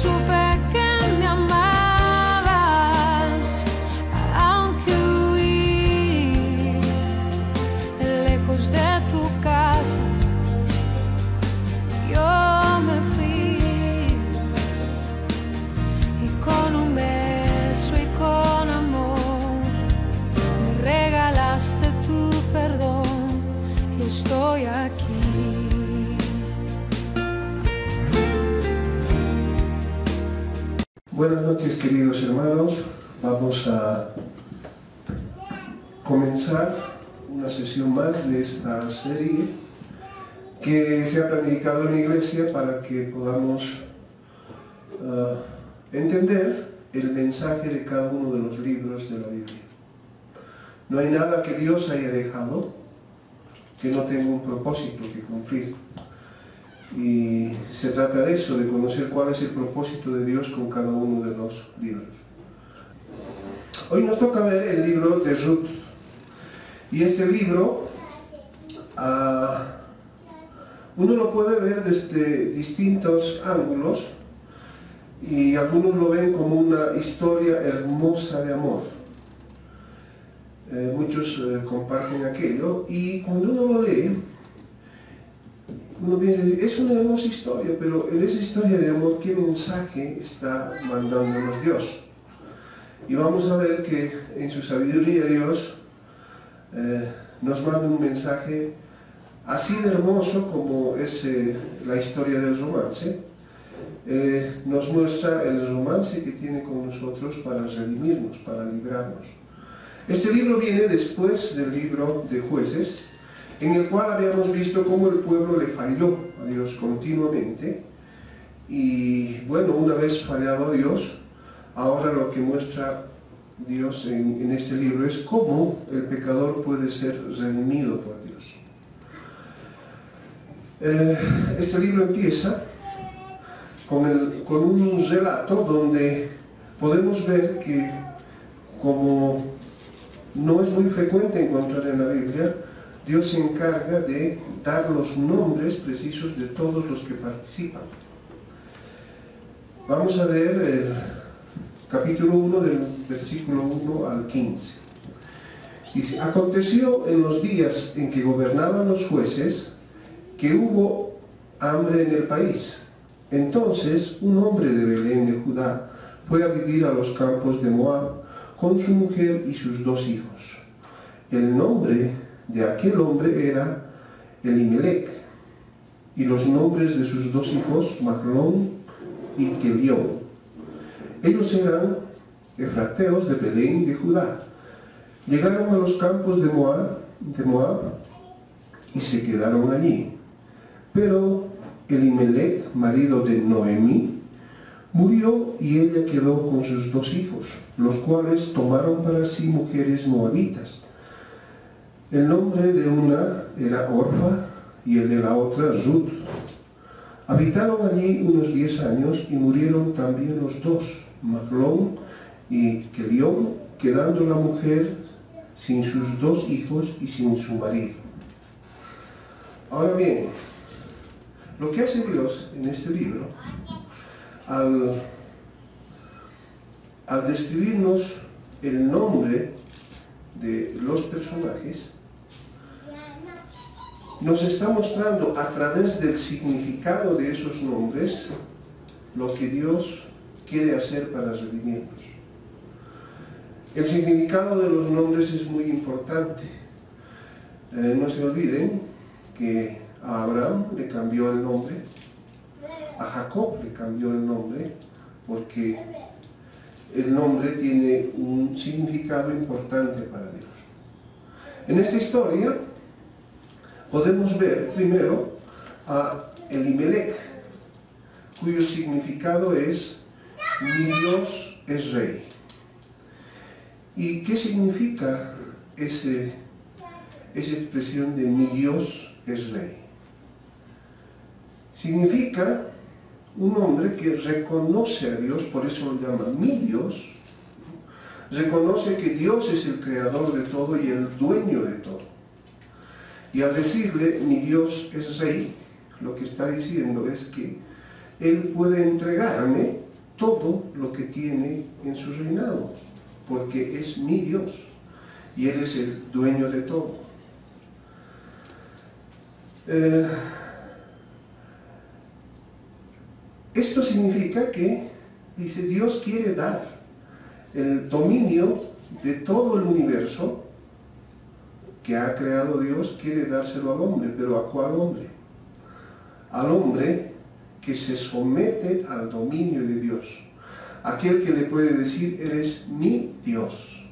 supe que me amabas, aunque huí lejos de tu casa. Yo me fui y con un beso y con amor me regalaste tu perdón y estoy aquí. Buenas noches, queridos hermanos. Vamos a comenzar una sesión más de esta serie que se ha planificado en la iglesia para que podamos entender el mensaje de cada uno de los libros de la Biblia. No hay nada que Dios haya dejado que no tenga un propósito que cumplir. Y se trata de eso, de conocer cuál es el propósito de Dios con cada uno de los libros. Hoy nos toca ver el libro de Ruth. Y este libro, uno lo puede ver desde distintos ángulos, y algunos lo ven como una historia hermosa de amor. Muchos comparten aquello, y cuando uno lo lee, uno piensa, es una hermosa historia, pero en esa historia de amor, ¿qué mensaje está mandándonos Dios? Y vamos a ver que en su sabiduría Dios nos manda un mensaje así de hermoso como es la historia del romance. Nos muestra el romance que tiene con nosotros para redimirnos, para librarnos. Este libro viene después del libro de Jueces, en el cual habíamos visto cómo el pueblo le falló a Dios continuamente. Y bueno, una vez fallado a Dios, ahora lo que muestra Dios en este libro es cómo el pecador puede ser redimido por Dios. Este libro empieza con un relato donde podemos ver que, como no es muy frecuente encontrar en la Biblia, Dios se encarga de dar los nombres precisos de todos los que participan. Vamos a ver el capítulo 1 del versículo 1 al 15. Dice: aconteció en los días en que gobernaban los jueces que hubo hambre en el país. Entonces un hombre de Belén de Judá fue a vivir a los campos de Moab con su mujer y sus 2 hijos. El nombre de aquel hombre era Elimelec, y los nombres de sus 2 hijos, Mahlón y Kelión. Ellos eran efrateos de Belén de Judá. Llegaron a los campos de Moab y se quedaron allí. Pero Elimelec, marido de Noemí, murió, y ella quedó con sus 2 hijos, los cuales tomaron para sí mujeres moabitas. El nombre de una era Orfa y el de la otra Ruth. Habitaron allí unos 10 años y murieron también los 2, Mahlón y Kelión, quedando la mujer sin sus 2 hijos y sin su marido. Ahora bien, lo que hace Dios en este libro, al describirnos el nombre de los personajes, nos está mostrando a través del significado de esos nombres lo que Dios quiere hacer para redimirnos. El significado de los nombres es muy importante. No se olviden que a Abraham le cambió el nombre, a Jacob le cambió el nombre, porque el nombre tiene un significado importante para Dios. En esta historia podemos ver primero a Elimelec, cuyo significado es mi Dios es rey. ¿Y qué significa esa expresión de mi Dios es rey? Significa un hombre que reconoce a Dios, por eso lo llama mi Dios, reconoce que Dios es el creador de todo y el dueño de todo. Y al decirle mi Dios es rey, lo que está diciendo es que Él puede entregarme todo lo que tiene en su reinado, porque es mi Dios y Él es el dueño de todo. Esto significa que, dice, Dios quiere dar el dominio de todo el universo que ha creado Dios, quiere dárselo al hombre. ¿Pero a cuál hombre? Al hombre que se somete al dominio de Dios. Aquel que le puede decir, eres mi Dios.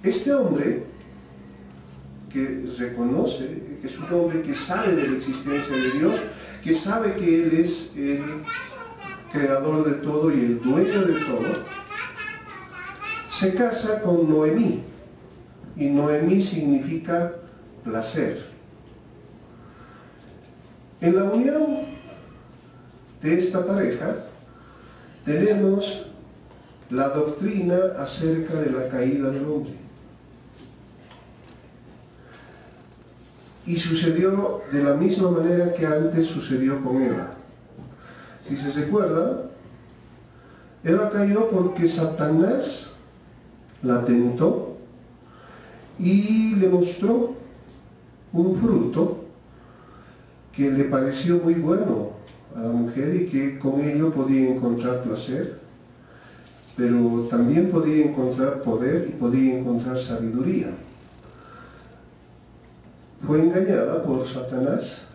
Este hombre que reconoce, que es un hombre que sabe de la existencia de Dios, que sabe que Él es el creador de todo y el dueño de todo, se casa con Noemí, y Noemí significa placer. En la unión de esta pareja tenemos la doctrina acerca de la caída del hombre. Y sucedió de la misma manera que antes sucedió con Eva. Si se recuerda, Eva cayó porque Satanás la tentó y le mostró un fruto que le pareció muy bueno a la mujer y que con ello podía encontrar placer, pero también podía encontrar poder y podía encontrar sabiduría. Fue engañada por Satanás,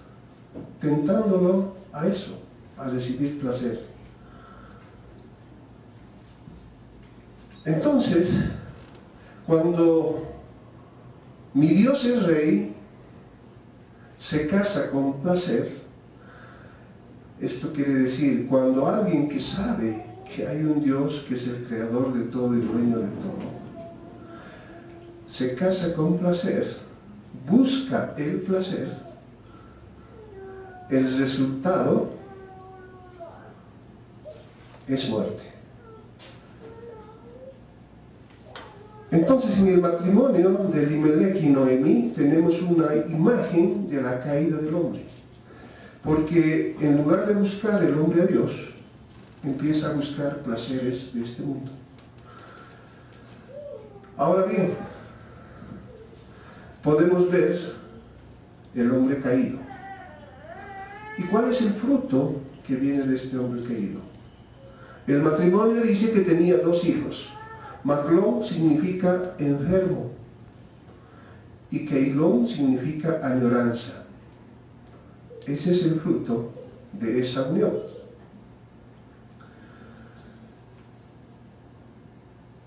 tentándolo a eso, a recibir placer. Entonces, cuando mi Dios es rey, se casa con placer. Esto quiere decir, cuando alguien que sabe que hay un Dios que es el creador de todo y dueño de todo, se casa con placer, busca el placer, el resultado es muerte. Entonces, en el matrimonio de Elimelech y Noemí tenemos una imagen de la caída del hombre. Porque en lugar de buscar el hombre a Dios, empieza a buscar placeres de este mundo. Ahora bien, podemos ver el hombre caído. ¿Y cuál es el fruto que viene de este hombre caído? El matrimonio dice que tenía 2 hijos. Maclón significa enfermo y Keilón significa añoranza. Ese es el fruto de esa unión.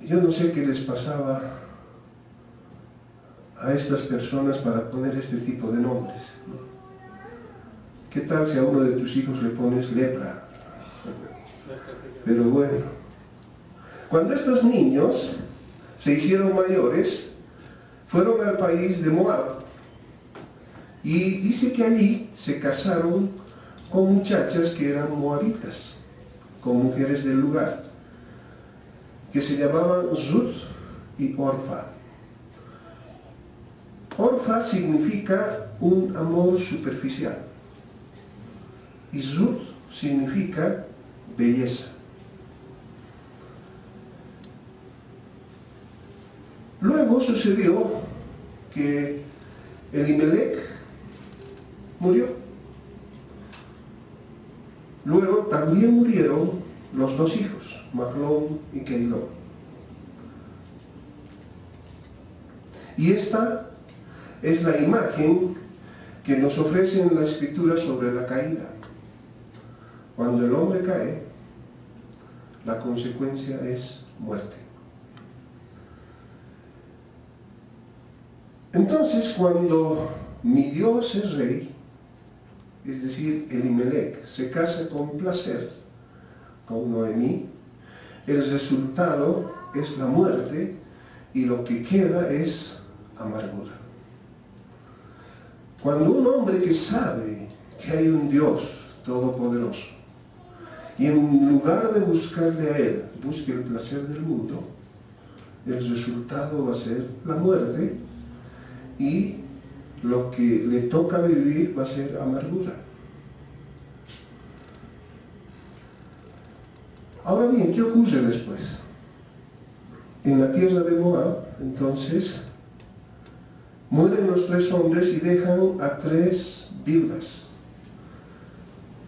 Yo no sé qué les pasaba a estas personas para poner este tipo de nombres. ¿Qué tal si a uno de tus hijos le pones lepra? Pero bueno. Cuando estos niños se hicieron mayores, fueron al país de Moab y dice que allí se casaron con muchachas que eran moabitas, con mujeres del lugar, que se llamaban Ruth y Orfa. Orfa significa un amor superficial y Ruth significa belleza. Luego sucedió que Elimelech murió. Luego también murieron los 2 hijos, Maclón y Keilón. Y esta es la imagen que nos ofrece en la Escritura sobre la caída. Cuando el hombre cae, la consecuencia es muerte. Entonces, cuando mi Dios es rey, es decir, Elimelech se casa con placer con Noemí, el resultado es la muerte y lo que queda es amargura. Cuando un hombre que sabe que hay un Dios todopoderoso y en lugar de buscarle a Él, busque el placer del mundo, el resultado va a ser la muerte y lo que le toca vivir va a ser amargura. Ahora bien, ¿qué ocurre después? En la tierra de Moab, entonces, mueren los 3 hombres y dejan a 3 viudas.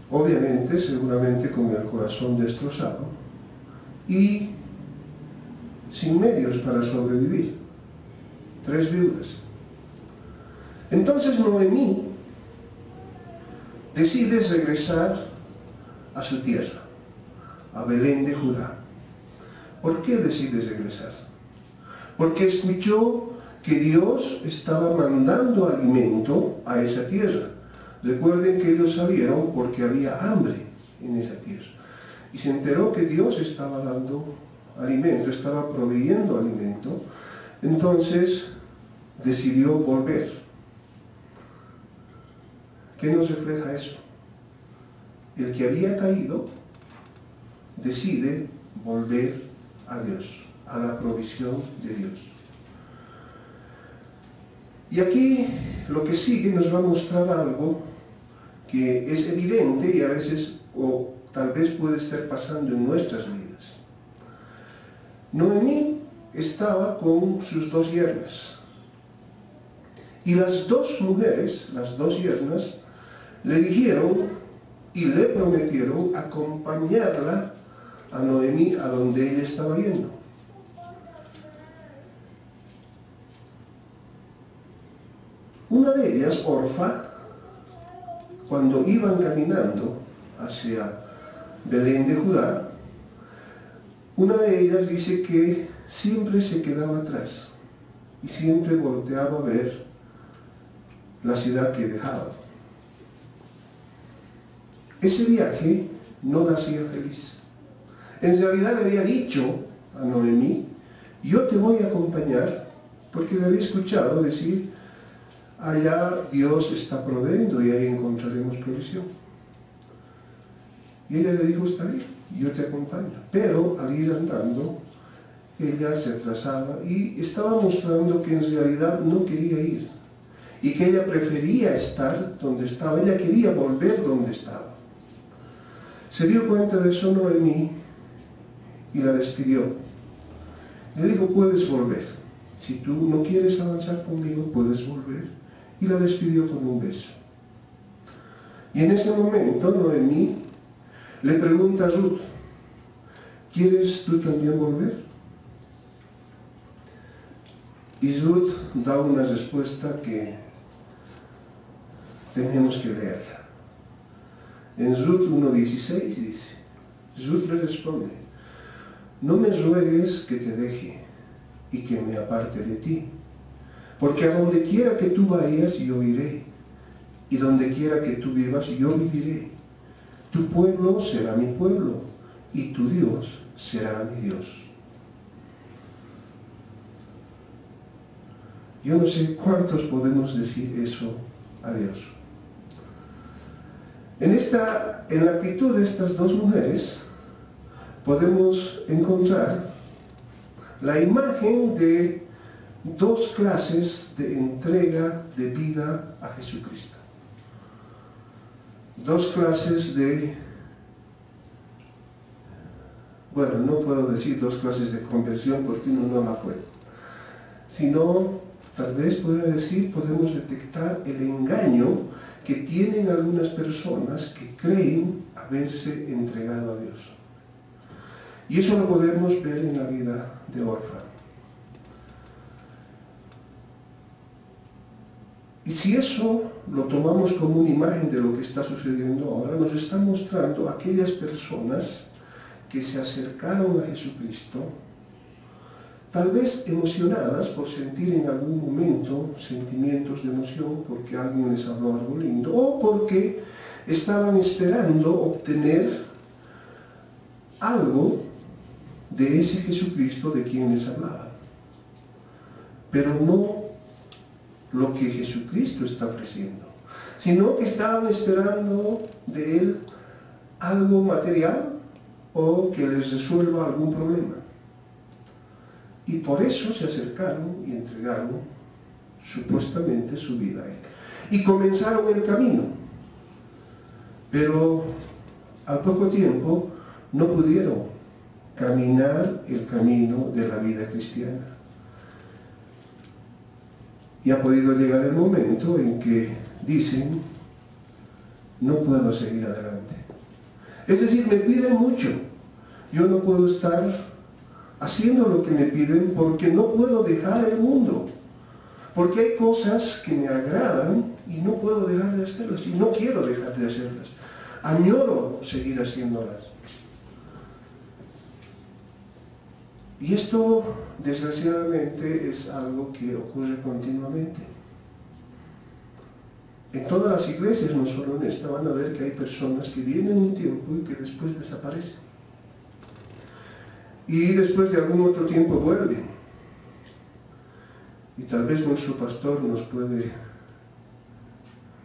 Obviamente, seguramente con el corazón destrozado y sin medios para sobrevivir. 3 viudas. Entonces Noemí decide regresar a su tierra, a Belén de Judá. ¿Por qué decide regresar? Porque escuchó que Dios estaba mandando alimento a esa tierra. Recuerden que ellos salieron porque había hambre en esa tierra. Y se enteró que Dios estaba dando alimento, estaba proveyendo alimento. Entonces decidió volver. ¿Qué nos refleja eso? El que había caído decide volver a Dios, a la provisión de Dios. Y aquí lo que sigue nos va a mostrar algo que es evidente y a veces, o tal vez puede estar pasando en nuestras vidas. Noemí estaba con sus 2 yernas. Y las 2 mujeres, las 2 yernas, le dijeron y le prometieron acompañarla a Noemí a donde ella estaba yendo. Una de ellas, Orfa, cuando iban caminando hacia Belén de Judá, una de ellas dice que siempre se quedaba atrás y siempre volteaba a ver la ciudad que dejaba. Ese viaje no la hacía feliz. En realidad le había dicho a Noemí, yo te voy a acompañar, porque le había escuchado decir, allá Dios está proveyendo y ahí encontraremos provisión. Y ella le dijo, está bien, yo te acompaño. Pero al ir andando, ella se atrasaba y estaba mostrando que en realidad no quería ir. Y que ella prefería estar donde estaba, ella quería volver donde estaba. Se dio cuenta de eso Noemí y la despidió. Le dijo, puedes volver. Si tú no quieres avanzar conmigo, puedes volver. Y la despidió con un beso. Y en ese momento Noemí le pregunta a Ruth, ¿quieres tú también volver? Y Ruth da una respuesta que tenemos que leerla. En Ruth 1:16 dice, Ruth le responde, no me ruegues que te deje y que me aparte de ti, porque a donde quiera que tú vayas yo iré, y donde quiera que tú vivas yo viviré. Tu pueblo será mi pueblo, y tu Dios será mi Dios. Yo no sé cuántos podemos decir eso a Dios. En la actitud de estas 2 mujeres podemos encontrar la imagen de 2 clases de entrega de vida a Jesucristo. 2 clases de, bueno, no puedo decir 2 clases de conversión porque uno no la fue, sino tal vez podemos detectar el engaño que tienen algunas personas que creen haberse entregado a Dios. Y eso lo podemos ver en la vida de Orfa. Y si eso lo tomamos como una imagen de lo que está sucediendo ahora, nos está mostrando aquellas personas que se acercaron a Jesucristo, tal vez emocionadas por sentir en algún momento sentimientos de emoción porque alguien les habló algo lindo, o porque estaban esperando obtener algo de ese Jesucristo de quien les hablaba, pero no lo que Jesucristo está ofreciendo, sino que estaban esperando de Él algo material o que les resuelva algún problema. Y por eso se acercaron y entregaron supuestamente su vida a Él. Y comenzaron el camino, pero al poco tiempo no pudieron caminar el camino de la vida cristiana. Y ha podido llegar el momento en que dicen, no puedo seguir adelante. Es decir, me piden mucho. Yo no puedo estar haciendo lo que me piden porque no puedo dejar el mundo. Porque hay cosas que me agradan y no puedo dejar de hacerlas. Y no quiero dejar de hacerlas. Añoro seguir haciéndolas. Y esto, desgraciadamente, es algo que ocurre continuamente. En todas las iglesias, no solo en esta, van a ver que hay personas que vienen un tiempo y que después desaparecen. Y después de algún otro tiempo vuelven. Y tal vez nuestro pastor nos puede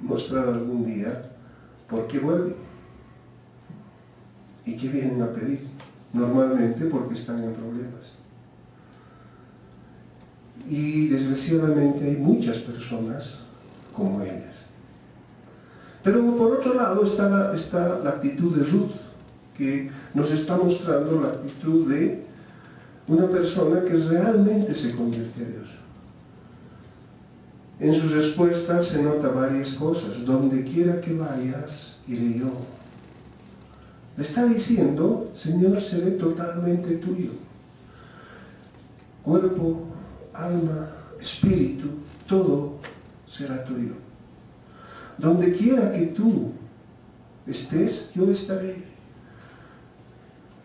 mostrar algún día por qué vuelven y qué vienen a pedir. Normalmente porque están en problemas. Y desgraciadamente hay muchas personas como ellas. Pero por otro lado está la actitud de Ruth, que nos está mostrando la actitud de una persona que realmente se convierte a Dios. En sus respuestas se nota varias cosas. Donde quiera que vayas, iré yo. Le está diciendo, Señor, seré totalmente tuyo. Cuerpo, alma, espíritu, todo será tuyo. Donde quiera que tú estés, yo estaré.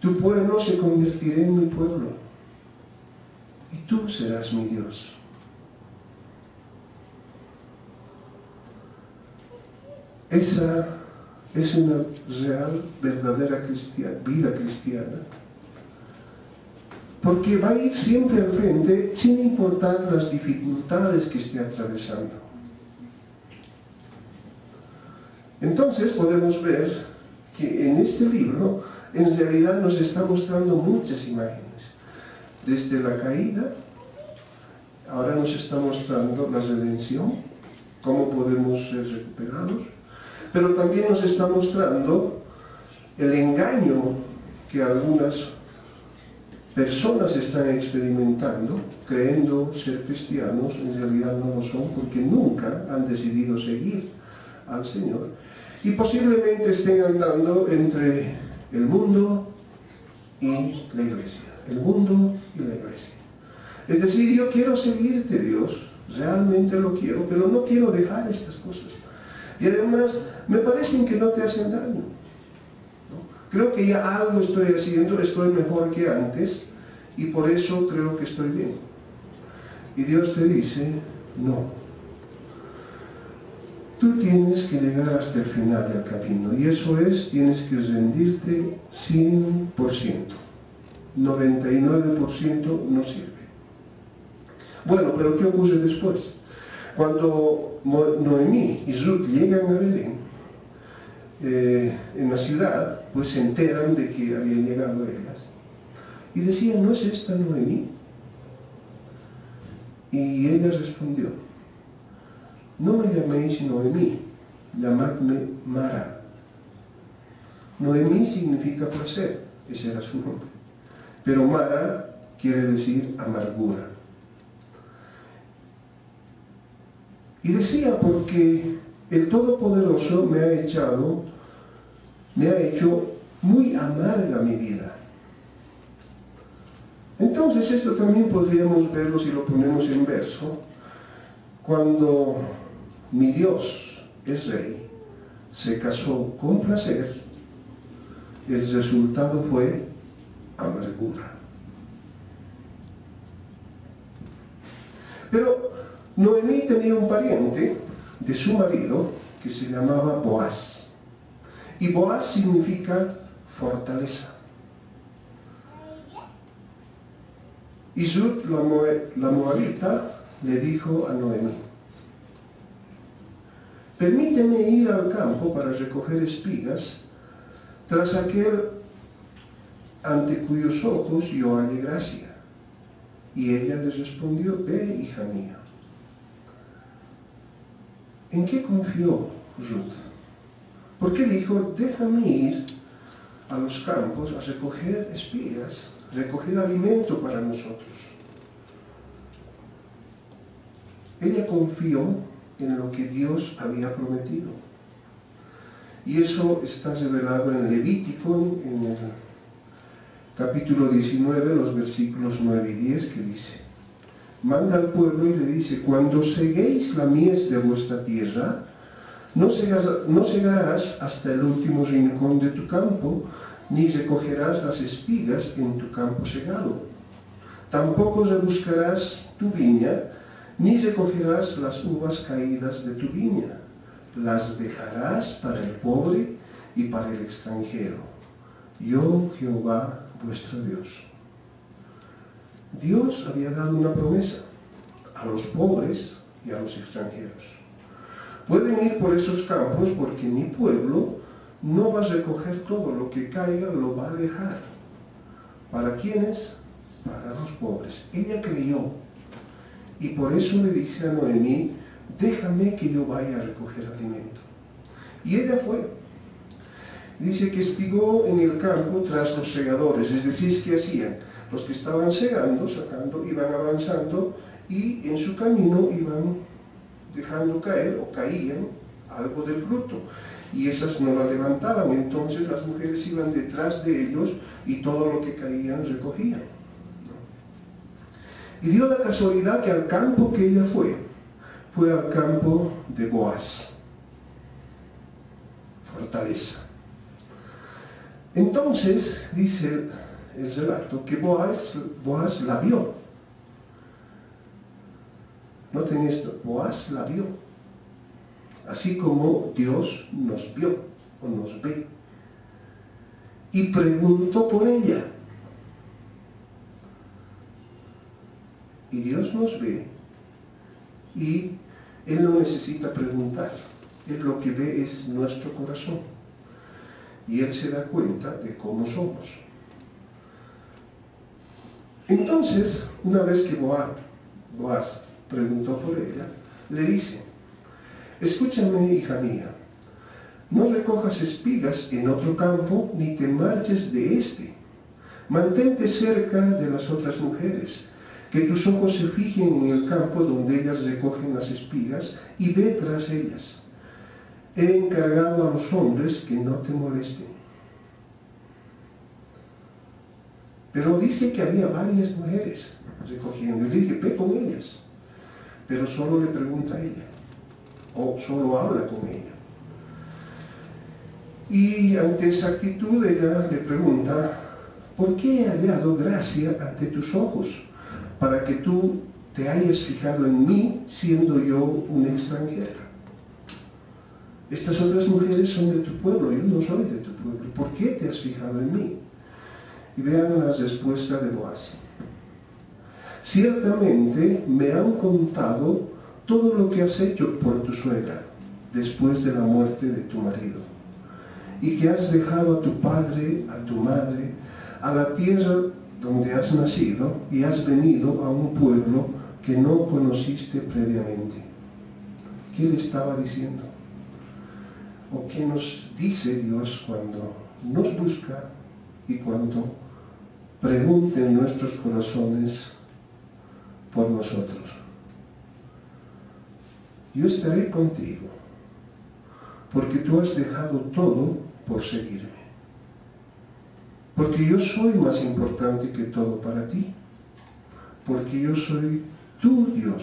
Tu pueblo se convertirá en mi pueblo. Y tú serás mi Dios. Esa es una real, verdadera vida cristiana. Porque va a ir siempre al frente sin importar las dificultades que esté atravesando. Entonces podemos ver que en este libro en realidad nos está mostrando muchas imágenes. Desde la caída, ahora nos está mostrando la redención, cómo podemos ser recuperados. Pero también nos está mostrando el engaño que algunas personas están experimentando, creyendo ser cristianos, en realidad no lo son, porque nunca han decidido seguir al Señor. Y posiblemente estén andando entre el mundo y la iglesia. El mundo y la iglesia. Es decir, yo quiero seguirte, Dios, realmente lo quiero, pero no quiero dejar estas cosas. Y además, me parecen que no te hacen daño, ¿no? Creo que ya algo estoy haciendo, estoy mejor que antes, y por eso creo que estoy bien. Y Dios te dice, no. Tú tienes que llegar hasta el final del camino, y eso es, tienes que rendirte 100%. 99% no sirve. Bueno, pero ¿qué ocurre después? Cuando Noemí y Ruth llegan a Belén, en la ciudad, pues se enteran de que habían llegado ellas. Y decían, ¿no es esta Noemí? Y ella respondió, no me llaméis Noemí, llamadme Mara. Noemí significa placer, ese era su nombre. Pero Mara quiere decir amargura. Y decía, porque el Todopoderoso me ha hecho muy amarga mi vida. Entonces esto también podríamos verlo si lo ponemos en verso. Cuando mi Dios es rey, se casó con placer, el resultado fue amargura. Pero Noemí tenía un pariente de su marido que se llamaba Boaz. Y Boaz significa fortaleza. Y Ruth, la moabita, le dijo a Noemí, permíteme ir al campo para recoger espigas tras aquel ante cuyos ojos yo hallé gracia. Y ella le respondió, ve, hija mía. ¿En qué confió Ruth? ¿Por qué dijo, déjame ir a los campos a recoger espigas recoger alimento para nosotros. Ella confió en lo que Dios había prometido. Y eso está revelado en Levítico, en el capítulo 19, los versículos 9 y 10, que dice: manda al pueblo y le dice: cuando seguéis la mies de vuestra tierra, no segarás hasta el último rincón de tu campo, ni recogerás las espigas en tu campo segado. Tampoco rebuscarás tu viña, ni recogerás las uvas caídas de tu viña. Las dejarás para el pobre y para el extranjero. Yo, Jehová, vuestro Dios. Dios había dado una promesa a los pobres y a los extranjeros. Pueden ir por esos campos porque mi pueblo no va a recoger todo lo que caiga, lo va a dejar. ¿Para quiénes? Para los pobres. Ella creyó y por eso le dice a Noemí: déjame que yo vaya a recoger alimento. Y ella fue. Dice que espigó en el campo tras los segadores, es decir, ¿qué hacían? Los que estaban segando, sacando, iban avanzando y en su camino iban dejando caer o caían algo del fruto. Y esas no la levantaban, entonces las mujeres iban detrás de ellos y todo lo que caían recogían. Y dio la casualidad que al campo que ella fue al campo de Boaz, fortaleza. Entonces, dice el relato, que Boaz la vio. Noten esto, Boaz la vio. Así como Dios nos vio o nos ve. Y preguntó por ella. Y Dios nos ve. Y Él no necesita preguntar. Él lo que ve es nuestro corazón. Y Él se da cuenta de cómo somos. Entonces, una vez que Boaz preguntó por ella, le dice: escúchame, hija mía, no recojas espigas en otro campo, ni te marches de este. Mantente cerca de las otras mujeres, que tus ojos se fijen en el campo donde ellas recogen las espigas, y ve tras ellas. He encargado a los hombres que no te molesten. Pero dice que había varias mujeres recogiendo, y le dije: ve con ellas. Pero solo le pregunta a ella, o solo habla con ella. Y ante esa actitud ella le pregunta: ¿por qué he hallado gracia ante tus ojos, para que tú te hayas fijado en mí, siendo yo una extranjera? Estas otras mujeres son de tu pueblo, yo no soy de tu pueblo. ¿Por qué te has fijado en mí? Y vean la respuesta de Boaz. Ciertamente me han contado todo lo que has hecho por tu suegra, después de la muerte de tu marido, y que has dejado a tu padre, a tu madre, a la tierra donde has nacido, y has venido a un pueblo que no conociste previamente. ¿Qué le estaba diciendo? ¿O qué nos dice Dios cuando nos busca y cuando pregunta en nuestros corazones por nosotros? Yo estaré contigo, porque tú has dejado todo por seguirme. Porque yo soy más importante que todo para ti. Porque yo soy tu Dios.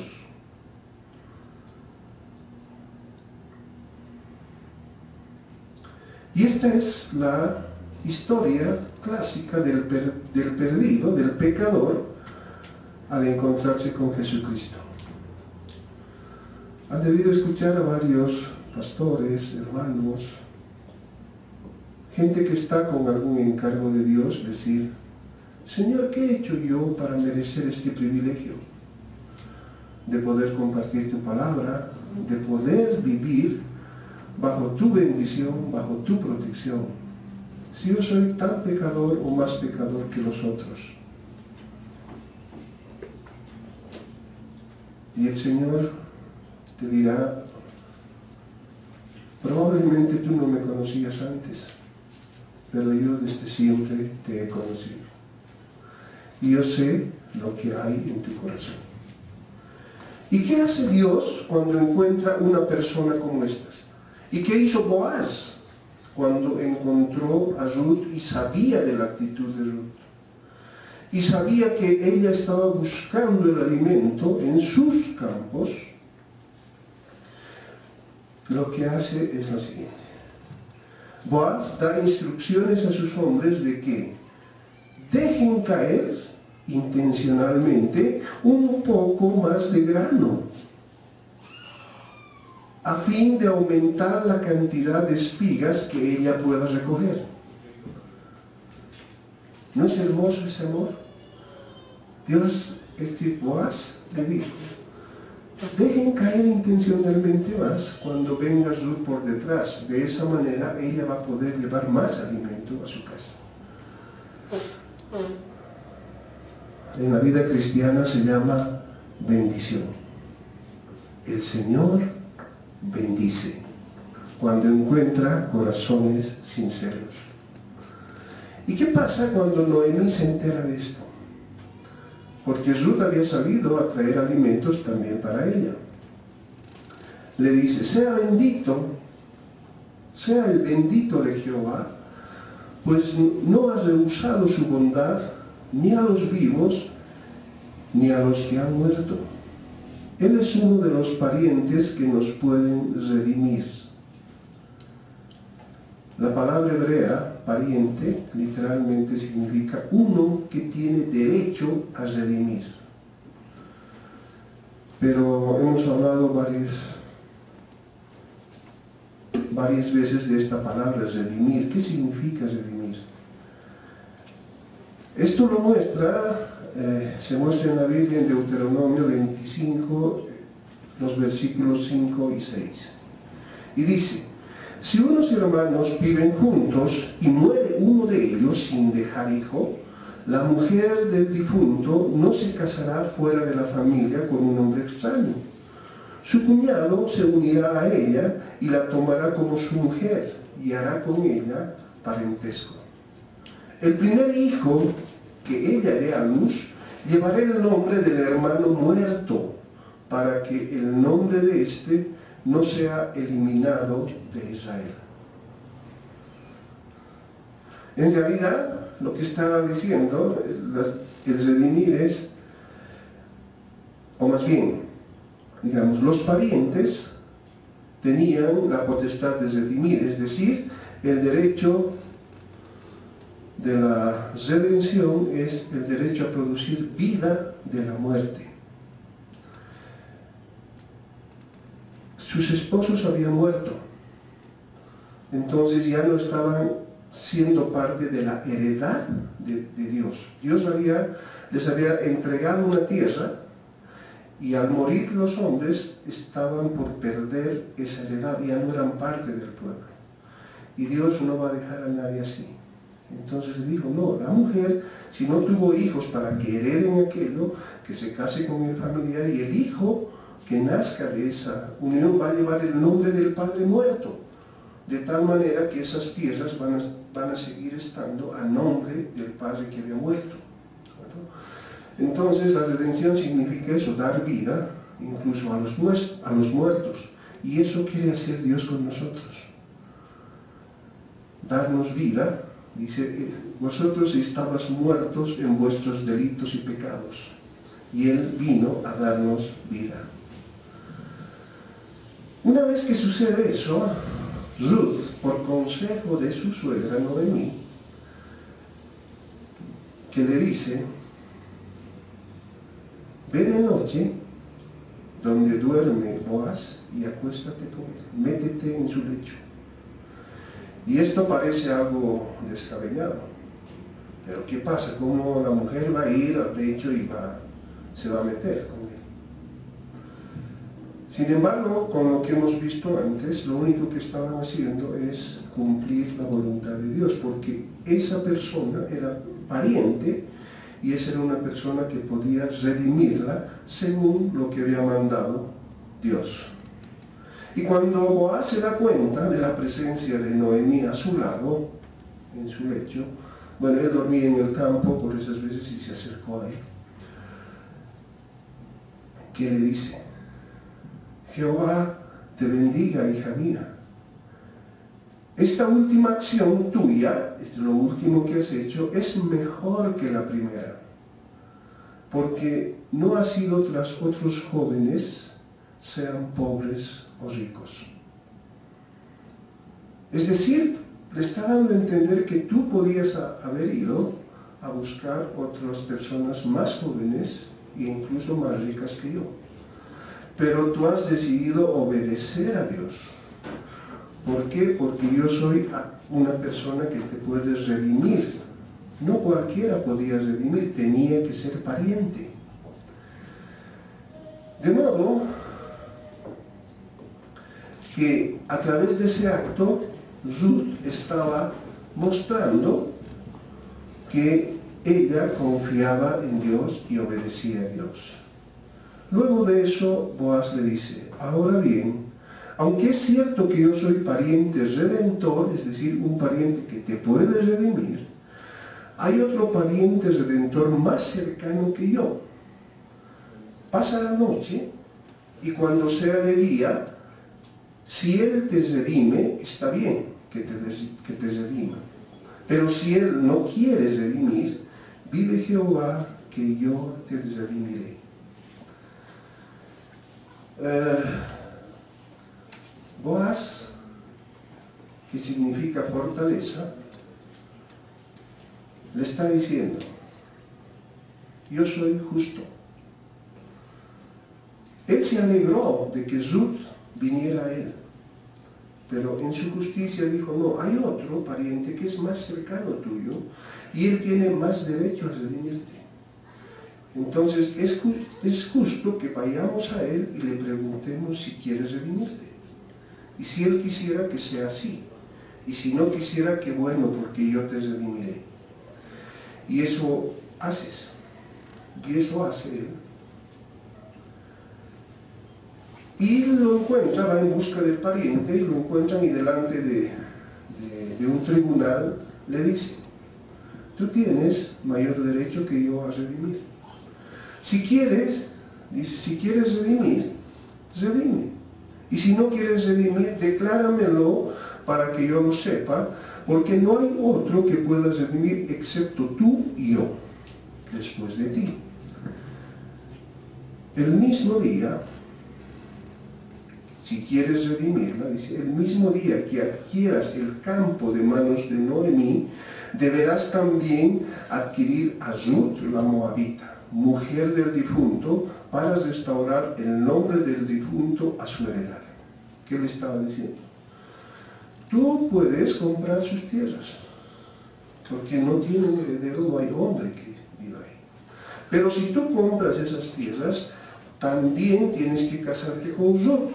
Y esta es la historia clásica del perdido, del pecador, al encontrarse con Jesucristo. Han debido escuchar a varios pastores, hermanos, gente que está con algún encargo de Dios, decir: Señor, ¿qué he hecho yo para merecer este privilegio? De poder compartir tu palabra, de poder vivir bajo tu bendición, bajo tu protección. Si yo soy tan pecador o más pecador que los otros. Y el Señor te dirá: probablemente tú no me conocías antes, pero yo desde siempre te he conocido. y yo sé lo que hay en tu corazón. ¿Y qué hace Dios cuando encuentra una persona como estas? ¿Y qué hizo Boaz cuando encontró a Ruth y sabía de la actitud de Ruth? Y sabía que ella estaba buscando el alimento en sus campos. Lo que hace es lo siguiente. Boaz da instrucciones a sus hombres de que dejen caer intencionalmente un poco más de grano a fin de aumentar la cantidad de espigas que ella pueda recoger. ¿No es hermoso ese amor? Dios, Boaz le dijo, dejen caer intencionalmente más cuando venga Ruth por detrás. De esa manera ella va a poder llevar más alimento a su casa. En la vida cristiana se llama bendición. El Señor bendice cuando encuentra corazones sinceros. ¿Y qué pasa cuando Noemí se entera de esto? Porque Ruth había salido a traer alimentos también para ella. Le dice, sea bendito, sea el bendito de Jehová, pues no ha rehusado su bondad ni a los vivos ni a los que han muerto. Él es uno de los parientes que nos pueden redimir. La palabra hebrea, pariente, literalmente significa uno que tiene derecho a redimir. Pero hemos hablado varias veces de esta palabra, redimir. ¿Qué significa redimir? Esto lo muestra, se muestra en la Biblia en Deuteronomio 25, los versículos 5 y 6. Y dice, si unos hermanos viven juntos y muere uno de ellos sin dejar hijo, la mujer del difunto no se casará fuera de la familia con un hombre extraño. Su cuñado se unirá a ella y la tomará como su mujer y hará con ella parentesco. El primer hijo que ella dé a luz llevará el nombre del hermano muerto, para que el nombre de éste no sea eliminado de Israel. En realidad, lo que estaba diciendo, el redimir es, o más bien, digamos, los parientes tenían la potestad de redimir, es decir, el derecho de la redención es el derecho a producir vida de la muerte. Sus esposos habían muerto, entonces ya no estaban siendo parte de la heredad de Dios. Dios les había entregado una tierra y al morir los hombres estaban por perder esa heredad, ya no eran parte del pueblo. Y Dios no va a dejar a nadie así. Entonces le dijo, no, la mujer, si no tuvo hijos para que hereden aquello, que se case con el familiar, y el hijo que nazca de esa unión va a llevar el nombre del padre muerto, de tal manera que esas tierras van a seguir estando a nombre del padre que había muerto. Entonces la redención significa eso, dar vida incluso a los muertos, y eso quiere hacer Dios con nosotros, darnos vida. Dice, vosotros estabas muertos en vuestros delitos y pecados, y Él vino a darnos vida. Una vez que sucede eso, Ruth, por consejo de su suegra Noemí, que le dice, ve de noche donde duerme Boaz y acuéstate con él, métete en su lecho. Y esto parece algo descabellado, pero ¿qué pasa? ¿Cómo la mujer va a ir al lecho y se va a meter con él? Sin embargo, con lo que hemos visto antes, lo único que estaban haciendo es cumplir la voluntad de Dios, porque esa persona era pariente y esa era una persona que podía redimirla según lo que había mandado Dios. Y cuando Boaz se da cuenta de la presencia de Noemí a su lado, en su lecho, Bueno, él dormía en el campo por esas veces y se acercó a él. ¿Qué le dice? Jehová te bendiga, hija mía. Esta última acción tuya, es lo último que has hecho, es mejor que la primera, porque no has ido tras otros jóvenes, sean pobres o ricos. Es decir, le está dando a entender que tú podías haber ido a buscar otras personas más jóvenes e incluso más ricas que yo. Pero tú has decidido obedecer a Dios. ¿Por qué? Porque yo soy una persona que te puede redimir. No cualquiera podía redimir, tenía que ser pariente. De modo que a través de ese acto, Ruth estaba mostrando que ella confiaba en Dios y obedecía a Dios. Luego de eso, Boaz le dice, ahora bien, aunque es cierto que yo soy pariente redentor, es decir, un pariente que te puede redimir, hay otro pariente redentor más cercano que yo. Pasa la noche y cuando sea de día, si él te redime, está bien que te redima. Pero si él no quiere redimir, vive Jehová que yo te redimiré. Boaz, que significa fortaleza, le está diciendo, yo soy justo. Él se alegró de que Ruth viniera a él, pero en su justicia dijo, no, hay otro pariente que es más cercano tuyo y él tiene más derecho a redimirte. Entonces es justo que vayamos a él y le preguntemos si quiere redimirte. Y si él quisiera, que sea así. Y si no quisiera, que bueno, porque yo te redimiré. Y eso haces. Y eso hace él. Y lo encuentra, va en busca del pariente, y lo encuentran y delante de un tribunal le dice, tú tienes mayor derecho que yo a redimir. Si quieres, dice, si quieres redimir, redime. Y si no quieres redimir, decláramelo para que yo lo sepa, porque no hay otro que pueda redimir excepto tú y yo, después de ti. El mismo día, si quieres redimirla, dice, el mismo día que adquieras el campo de manos de Noemí, deberás también adquirir a Ruth, la moabita, mujer del difunto, para restaurar el nombre del difunto a su heredad. ¿Qué le estaba diciendo? Tú puedes comprar sus tierras, porque no tiene un heredero, no hay hombre que viva ahí. Pero si tú compras esas tierras, también tienes que casarte con Ruth,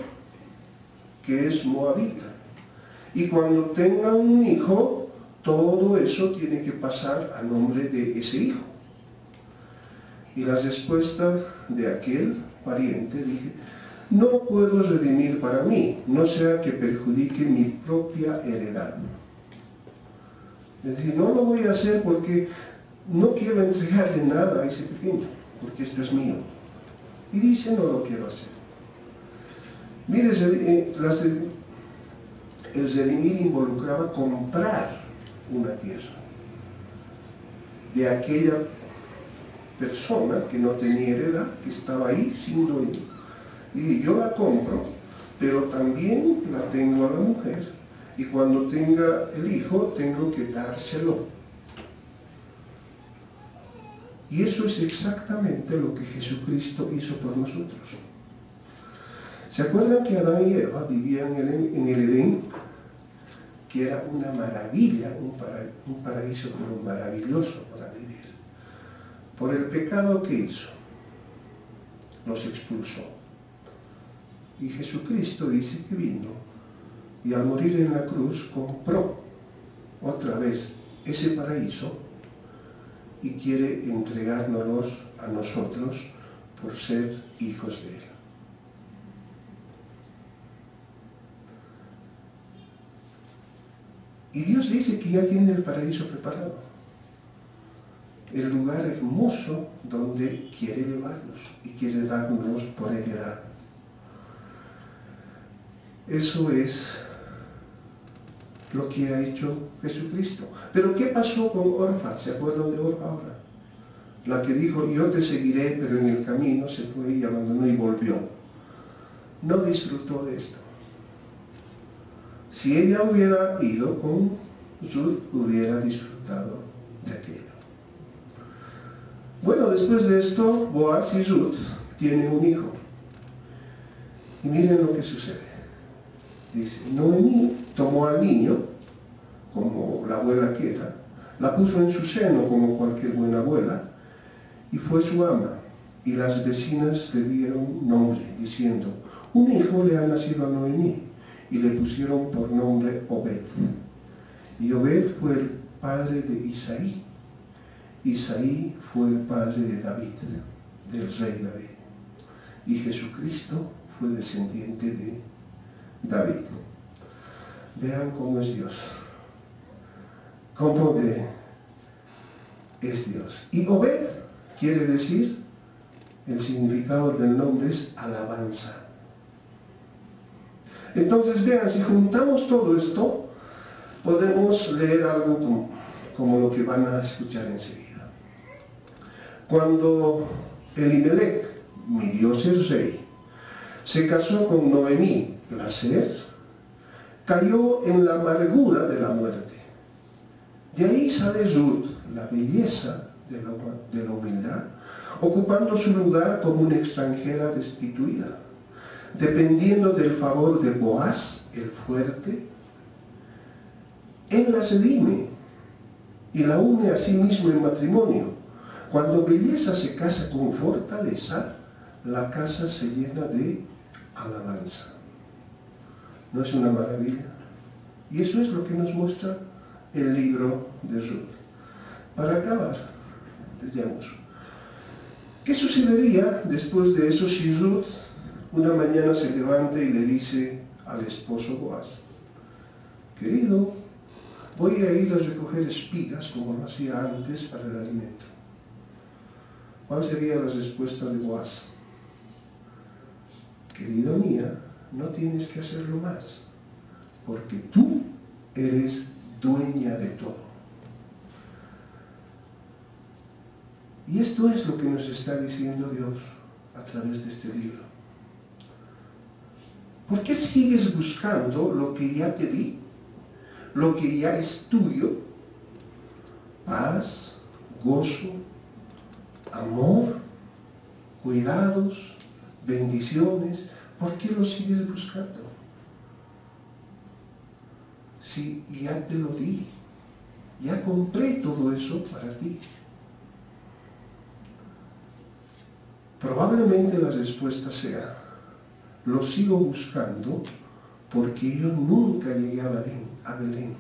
que es moabita. Y cuando tenga un hijo, todo eso tiene que pasar a nombre de ese hijo. Y la respuesta de aquel pariente dije, no puedo redimir para mí, no sea que perjudique mi propia heredad. Es decir, no lo voy a hacer porque no quiero entregarle nada a ese pequeño, porque esto es mío. Y dice, no lo quiero hacer. Mire, el redimir involucraba comprar una tierra de aquella persona que no tenía heredad, que estaba ahí sin dueño. Y yo la compro, pero también la tengo a la mujer. Y cuando tenga el hijo, tengo que dárselo. Y eso es exactamente lo que Jesucristo hizo por nosotros. ¿Se acuerdan que Adán y Eva vivían en el Edén? Que era una maravilla, un paraíso pero maravilloso para vivir. Por el pecado que hizo, los expulsó. Y Jesucristo dice que vino y al morir en la cruz compró otra vez ese paraíso y quiere entregárnoslos a nosotros por ser hijos de Él. Y Dios dice que ya tiene el paraíso preparado. el lugar hermoso donde quiere llevarnos y quiere darnos por heredad. Eso es lo que ha hecho Jesucristo. Pero ¿qué pasó con Orfa? ¿Se acuerdan de Orfa ahora? La que dijo, yo te seguiré, pero en el camino se fue y abandonó y volvió. No disfrutó de esto. Si ella hubiera ido con Ruth, hubiera disfrutado de aquello. Bueno, después de esto, Boaz y Ruth tienen un hijo. Y miren lo que sucede. Dice, Noemí tomó al niño, como la abuela que era, la puso en su seno como cualquier buena abuela, y fue su ama. Y las vecinas le dieron nombre, diciendo, un hijo le ha nacido a Noemí, y le pusieron por nombre Obed. Y Obed fue el padre de Isaí. Isaí fue el padre de David, del rey David. Y Jesucristo fue descendiente de David. Vean cómo es Dios. Cómo es Dios. Y Obed quiere decir, el significado del nombre es alabanza. Entonces vean, si juntamos todo esto, podemos leer algo como lo que van a escuchar enseguida. Cuando Elimelech, mi Dios es rey, se casó con Noemí, placer, cayó en la amargura de la muerte. De ahí sale Ruth, la belleza de la humildad, ocupando su lugar como una extranjera destituida, dependiendo del favor de Boaz, el fuerte. Él la redime y la une a sí mismo en matrimonio. Cuando belleza se casa con fortaleza, la casa se llena de alabanza. ¿No es una maravilla? Y eso es lo que nos muestra el libro de Ruth. Para acabar, veamos, ¿qué sucedería después de eso si Ruth una mañana se levanta y le dice al esposo Boaz, querido, voy a ir a recoger espigas como lo hacía antes para el alimento? ¿Cuál sería la respuesta de Boaz? Querida mía, no tienes que hacerlo más, porque tú eres dueña de todo. Y esto es lo que nos está diciendo Dios a través de este libro. ¿Por qué sigues buscando lo que ya te di? Lo que ya es tuyo. Paz, gozo, amor, cuidados, bendiciones. ¿Por qué lo sigues buscando? Si ya te lo di, ya compré todo eso para ti. Probablemente la respuesta sea, lo sigo buscando porque yo nunca llegué a Belén,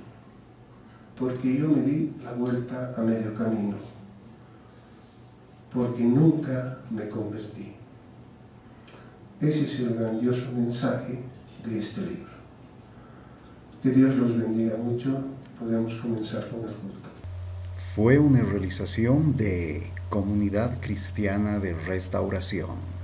porque yo me di la vuelta a medio camino, porque nunca me convertí. Ese es el grandioso mensaje de este libro. Que Dios los bendiga mucho. Podemos comenzar con el culto. Fue una realización de Comunidad Cristiana de Restauración.